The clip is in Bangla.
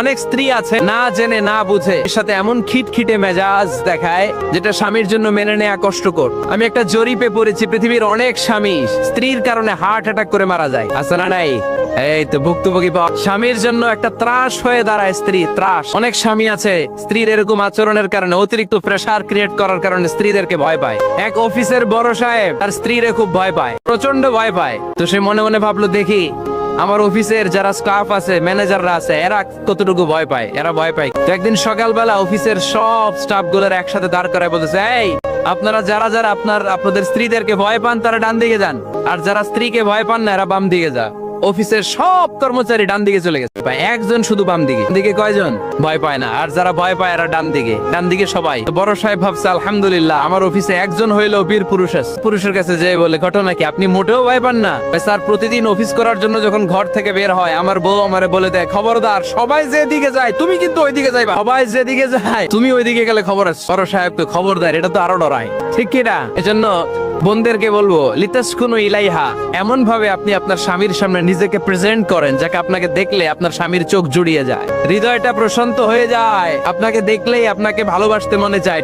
অনেক স্ত্রী আছে না জেনে না বুঝে এর সাথে এমন খিটখিটে মেজাজ দেখায় যেটা স্বামীর জন্য মেনে নেওয়া কষ্টকর। আমি একটা জরিপে পড়েছি, পৃথিবীর অনেক স্বামী স্ত্রীর কারণে হার্ট অ্যাটাক করে মারা যায়। আছে না নাই? এই তো ভুক্তভোগী পাওয়া। স্বামীর জন্য একটা ত্রাস হয়ে দাঁড়ায় স্ত্রী, ত্রাস। অনেক স্বামী আছে স্ত্রীর এরকম আচরণের কারণে, অতিরিক্ত প্রেসার ক্রিয়েট করার কারণে স্ত্রীদেরকে ভয় পায়। এক অফিসের বড় সাহেব তার স্ত্রীরে খুব ভয় পায়, প্রচন্ড ভয় পায়। তো সে মনে মনে ভাবলো, দেখি আমার অফিসের যারা স্টাফ আছে, ম্যানেজাররা আছে, এরা কতটুকু ভয় পায়। এরা ভয় পায়। তো একদিন সকালবেলা অফিসের সব স্টাফ গুলোর একসাথে দাঁড় করায় বলতেছে, এই আপনারা যারা যারা আপনাদের স্ত্রীদেরকে ভয় পান তারা ডান দিকে যান, আর যারা স্ত্রীকে ভয় পান না এরা বাম দিকে যা। অফিসের সব কর্মচারী ডান দিকে চলে গেছে, একজন শুধু বাম দিকে। দিকে কয়জন ভয় পায় না, আর যারা ভয় পায় এরা ডান দিকে। ডান দিকে সবাই। বড় সাহেব ভাবছে, আলহামদুলিল্লাহ আমার অফিসে একজন হইলেও বীর পুরুষ আছে। পুরুষের কাছে যে বলে, ঘটনা কি, আপনি মোটেও ভয় পান না? স্যার, প্রতিদিন অফিস করার জন্য যখন ঘর থেকে বের হয় আমার বউ আমারে বলে দেয়, খবরদার সবাই যে দিকে যায় তুমি কিন্তু ওই দিকে যাইবা, সবাই যে দিকে যায় তুমি ওই দিকে গেলে খবর আছে। বড় সাহেবকে খবরদার, এটা তো আরো ডরায়, ঠিক কিনা? এজন্য বোনদেরকে বলবো, লিতাসকুনু ইলাইহা, এমন ভাবে আপনি আপনার স্বামীর সামনে নিজেকে প্রেজেন্ট করেন যাকে আপনাকে দেখলে আপনার স্বামীর চোখ জুড়িয়ে যায়, হৃদয়টা প্রশান্ত হয়ে যায়, আপনাকে দেখলেই আপনাকে ভালোবাসতে মনে চায়।